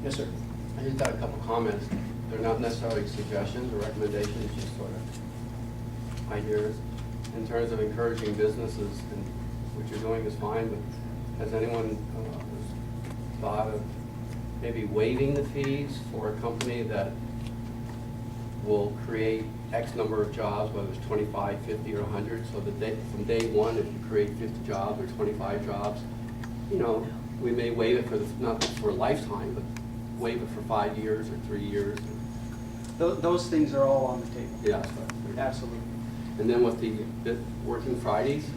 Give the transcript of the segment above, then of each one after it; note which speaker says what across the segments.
Speaker 1: Yes, sir.
Speaker 2: I just got a couple comments. They're not necessarily suggestions or recommendations, just sort of ideas. In terms of encouraging businesses, and what you're doing is fine, but has anyone thought of maybe waiving the fees for a company that will create X number of jobs, whether it's 25, 50, or 100, so that from day one, if you create 50 jobs or 25 jobs, you know, we may waive it for, not for a lifetime, but waive it for 5 years or 3 years.
Speaker 3: Those things are all on the table.
Speaker 2: Yeah.
Speaker 3: Absolutely.
Speaker 2: And then with the working Fridays,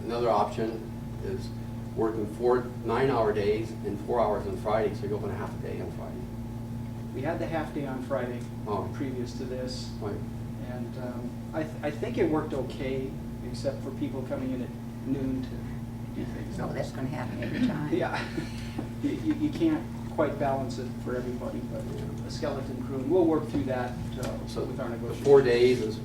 Speaker 2: another option is working 4 9-hour days and 4 hours on Friday, so you're open a half a day on Friday.
Speaker 3: We had the half day on Friday previous to this,
Speaker 2: Right.
Speaker 3: and I think it worked okay, except for people coming in at noon to do things.
Speaker 4: No, that's going to happen every time.
Speaker 3: Yeah, you can't quite balance it for everybody, but a skeleton crew, and we'll work through that
Speaker 2: So
Speaker 3: with our
Speaker 2: the
Speaker 3: negotiations.
Speaker 2: 4 days is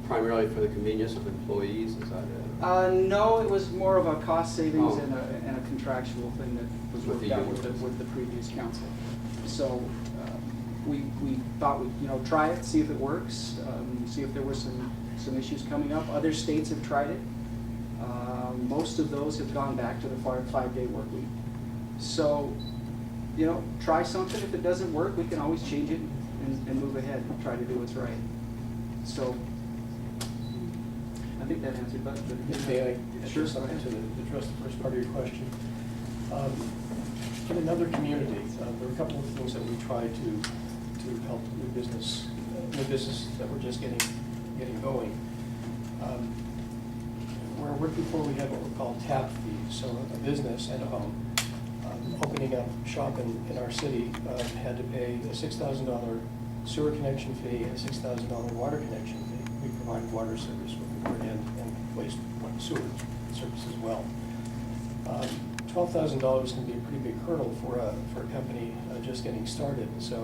Speaker 2: primarily for the convenience of employees, is that it?
Speaker 3: No, it was more of a cost savings
Speaker 2: Oh.
Speaker 3: and a contractual thing that was
Speaker 2: With
Speaker 3: worked
Speaker 2: the
Speaker 3: out
Speaker 2: unions.
Speaker 3: with the previous council. So we thought we'd try it, see if it works, see if there were some issues coming up. Other states have tried it. Most of those have gone back to the 5-day work week. So, you know, try something. If it doesn't work, we can always change it and move ahead and try to do what's right. So I think that answered that.
Speaker 1: May I add
Speaker 3: Sure.
Speaker 1: something to address the first part of your question? In another community, there are a couple of things that we try to help new businesses that we're just getting going. Where before we had what we call tap fees, so a business and a home opening up shop in our city had to pay a $6,000 sewer connection fee and a $6,000 water connection fee. We provided water service with the word and waste sewer service as well. $12,000 can be a pretty big hurdle for a company just getting started. So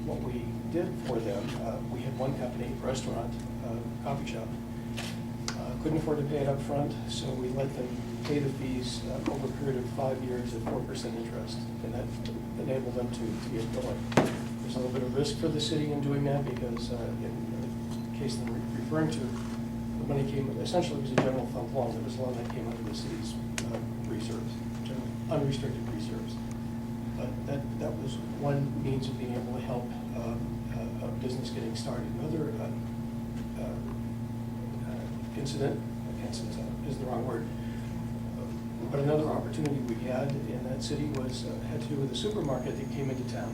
Speaker 1: what we did for them, we had one company, restaurant, coffee shop, couldn't afford to pay it up front, so we let them pay the fees over a period of 5 years at 4% interest, and that enabled them to get going. There's a little bit of risk for the city in doing that because in the case that we're referring to, the money came, essentially it was a general fund loan. It was a loan that came out of the city's reserves, general unrestricted reserves. But that was one means of being able to help a business getting started. Another incident is the wrong word, but another opportunity we had in that city was had to do with a supermarket that came into town,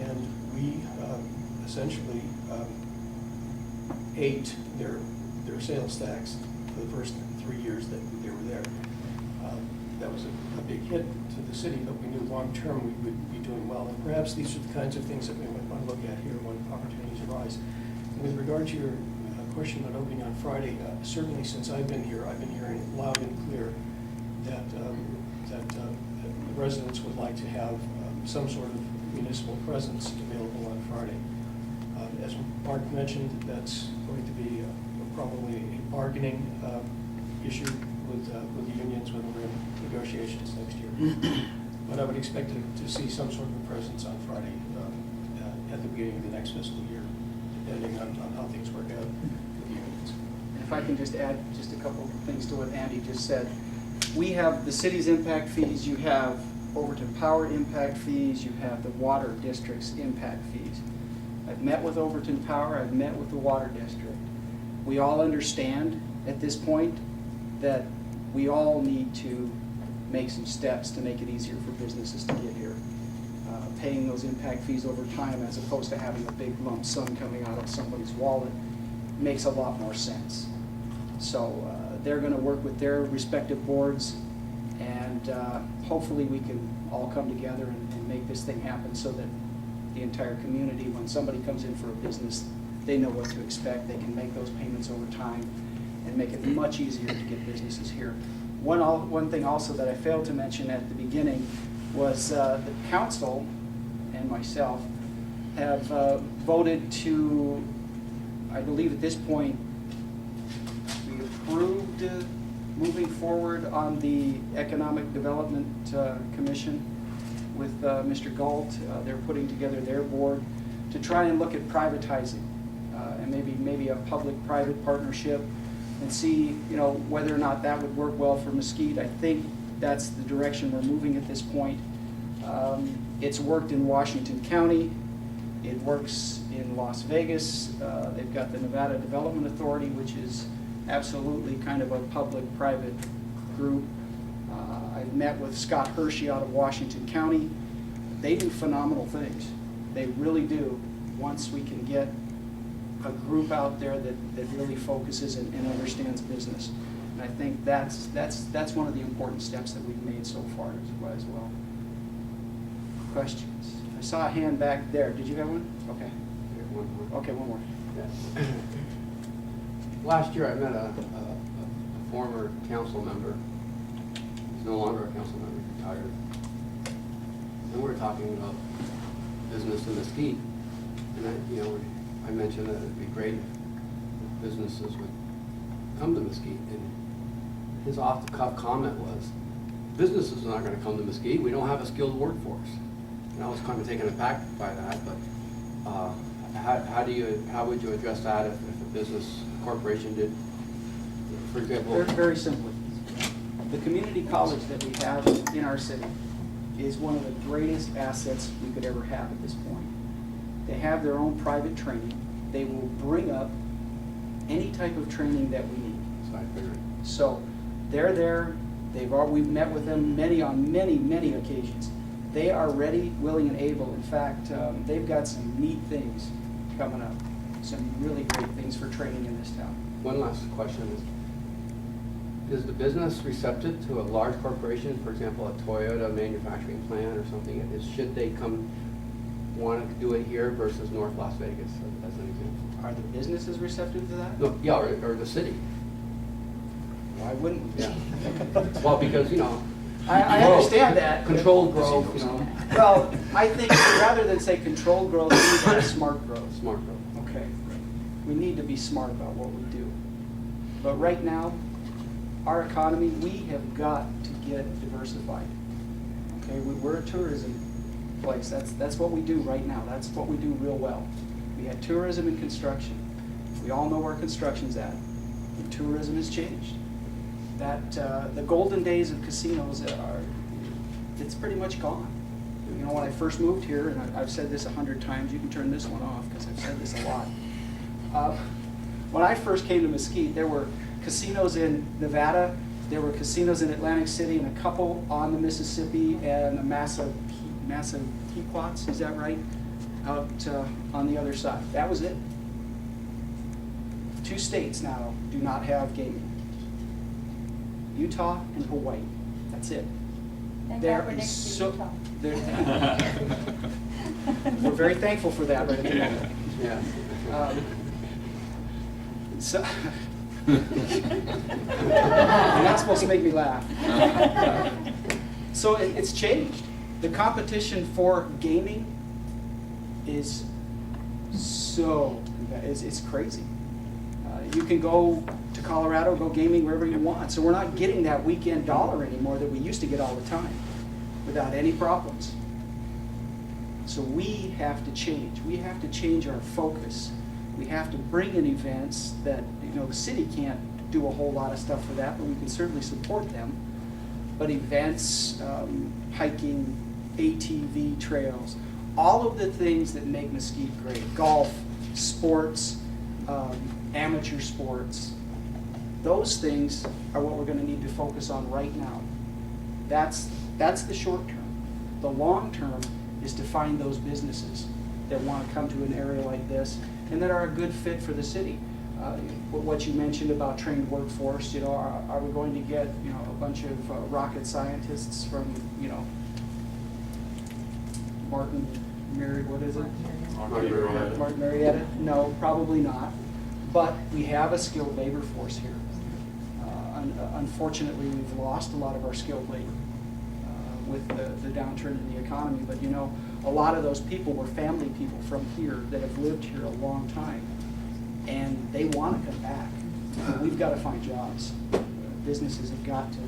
Speaker 1: and we essentially ate their sales tax for the first 3 years that they were there. That was a big hit to the city, but we knew long term we would be doing well, and perhaps these are the kinds of things that we might want to look at here when opportunities arise. And with regard to your question about opening on Friday, certainly since I've been hearing loud and clear that the residents would like to have some sort of municipal presence available on Friday. As Mark mentioned, that's going to be probably a bargaining issue with the unions when we're in negotiations next year. But I would expect to see some sort of a presence on Friday at the beginning of the next fiscal year, depending on how things work out.
Speaker 3: If I can just add just a couple of things to what Andy just said. We have the city's impact fees, you have Overton Power impact fees, you have the water district's impact fees. I've met with Overton Power, I've met with the water district. We all understand at this point that we all need to make some steps to make it easier for businesses to get here. Paying those impact fees over time as opposed to having a big lump sum coming out of somebody's wallet makes a lot more sense. So they're going to work with their respective boards, and hopefully we can all come together and make this thing happen so that the entire community, when somebody comes in for a business, they know what to expect. They can make those payments over time and make it much easier to get businesses here. One thing also that I failed to mention at the beginning was the council and myself have voted to, I believe at this point, we approved moving forward on the Economic Development Commission with Mr. Galt. They're putting together their board to try and look at privatizing and maybe a public-private partnership and see, you know, whether or not that would work well for Mesquite. I think that's the direction we're moving at this point. It's worked in Washington County. It works in Las Vegas. They've got the Nevada Development Authority, which is absolutely kind of a public-private group. I've met with Scott Hershey out of Washington County. They do phenomenal things. They really do, once we can get a group out there that really focuses and understands business. And I think that's one of the important steps that we've made so far as well. Questions? I saw a hand back there. Did you have one? Okay.
Speaker 2: One more.
Speaker 3: Okay, one more.
Speaker 2: Yeah. Last year I met a former council member. He's no longer a council member, retired. And we were talking about business in Mesquite. And I mentioned that it'd be great if businesses would come to Mesquite. And his off-the-cuff comment was, businesses are not going to come to Mesquite. We don't have a skilled workforce. And I was kind of taken aback by that, but how would you address that if a business corporation did, for example?
Speaker 3: Very, very simply, the community college that we have in our city is one of the greatest assets we could ever have at this point. They have their own private training. They will bring up any type of training that we need.
Speaker 2: So I figured.
Speaker 3: So they're there. We've met with them on many occasions. They are ready, willing, and able. In fact, they've got some neat things coming up. Some really great things for training in this town.
Speaker 2: One last question is the business receptive to a large corporation, for example, a Toyota manufacturing plant or something? Should they want to do it here versus North Las Vegas, as an example?
Speaker 3: Are the businesses receptive to that?
Speaker 2: No, yeah, or the city.
Speaker 3: Why wouldn't we?
Speaker 2: Yeah. Well, because,
Speaker 3: I understand that.
Speaker 2: Controlled growth,
Speaker 3: Well, I think rather than say controlled growth, we need to have smart growth.
Speaker 2: Smart growth.
Speaker 3: Okay. We need to be smart about what we do. But right now, our economy, we have got to get diversified. Okay, we're a tourism place. That's what we do right now. That's what we do real well. We had tourism and construction. We all know where construction's at. And tourism has changed. The golden days of casinos it's pretty much gone. When I first moved here, and I've said this 100 times, you can turn this one off because I've said this a lot. When I first came to Mesquite, there were casinos in Nevada, there were casinos in Atlantic City, and a couple on the Mississippi, and a massive Pequots, is that right? Out on the other side. That was it. 2 states now do not have gaming. Utah and Hawaii. That's it.
Speaker 4: Thank God we're next to Utah.
Speaker 3: We're very thankful for that right at the moment.
Speaker 2: Yeah.
Speaker 3: So, you're not supposed to make me laugh. So it's changed. The competition for gaming is it's crazy. You can go to Colorado, go gaming wherever you want. So we're not getting that weekend dollar anymore that we used to get all the time without any problems. So we have to change. We have to change our focus. We have to bring in events that, the city can't do a whole lot of stuff for that, but we can certainly support them. But events, hiking, ATV trails, all of the things that make Mesquite great, golf, sports, amateur sports, those things are what we're going to need to focus on right now. That's the short term. The long term is to find those businesses that want to come to an area like this and that are a good fit for the city. What you mentioned about trained workforce, are we going to get a bunch of rocket scientists from Martin Marietta? No, probably not. But we have a skilled labor force here. Unfortunately, we've lost a lot of our skilled labor with the downturn in the economy. But a lot of those people were family people from here that have lived here a long time, and they want to come back. We've got to find jobs. businesses have got to,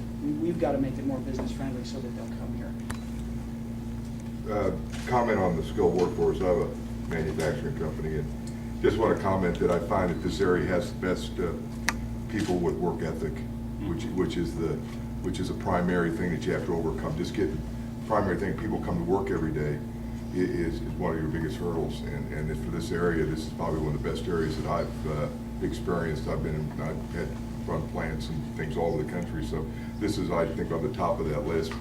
Speaker 3: we've got to make it more business friendly so that they'll come here.
Speaker 5: Comment on the skilled workforce. I have a manufacturing company, and just want to comment that I find that this area has the best people with work ethic, which is a primary thing that you have to overcome. Just getting primary thing, people come to work every day is one of your biggest hurdles, and for this area, this is probably one of the best areas that I've experienced. I've had run plants and things all over the country, so this is, I think, on the top of that list.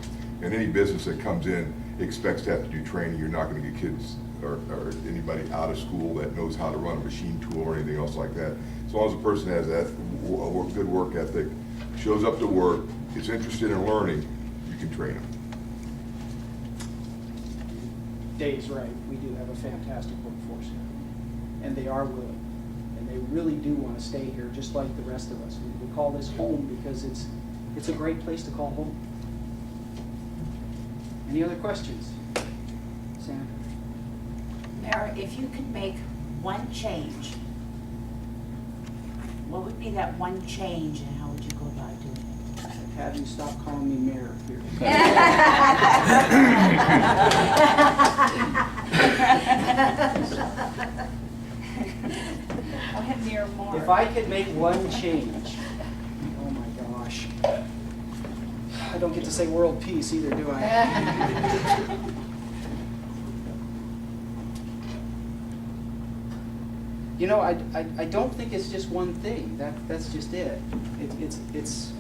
Speaker 5: And any business that comes in expects to have to do training. You're not going to get kids or anybody out of school that knows how to run a machine tool or anything else like that. As long as a person has that good work ethic, shows up to work, is interested in learning, you can train them.
Speaker 3: Dave's right, we do have a fantastic workforce here, and they are willing, and they really do want to stay here, just like the rest of us. We call this home because it's a great place to call home. Any other questions? Sandra?
Speaker 4: Mayor, if you could make one change, what would be that one change and how would you go about doing it?
Speaker 3: Have you stop calling me mayor here?
Speaker 4: Go ahead, Mayor Moore.
Speaker 3: If I could make one change, oh my gosh. I don't get to say world peace either, do I? You know, I don't think it's just one thing. That's just it. It's.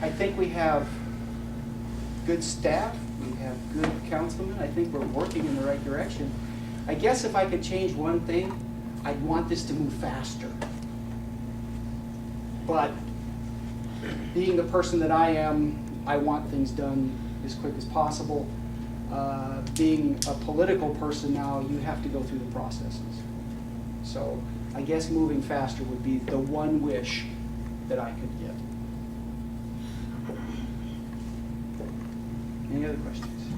Speaker 3: I think we have good staff. We have good councilmen. I think we're working in the right direction. I guess if I could change one thing, I'd want this to move faster. But being the person that I am, I want things done as quick as possible. Being a political person now, you have to go through the processes. So I guess moving faster would be the one wish that I could get. Any other questions?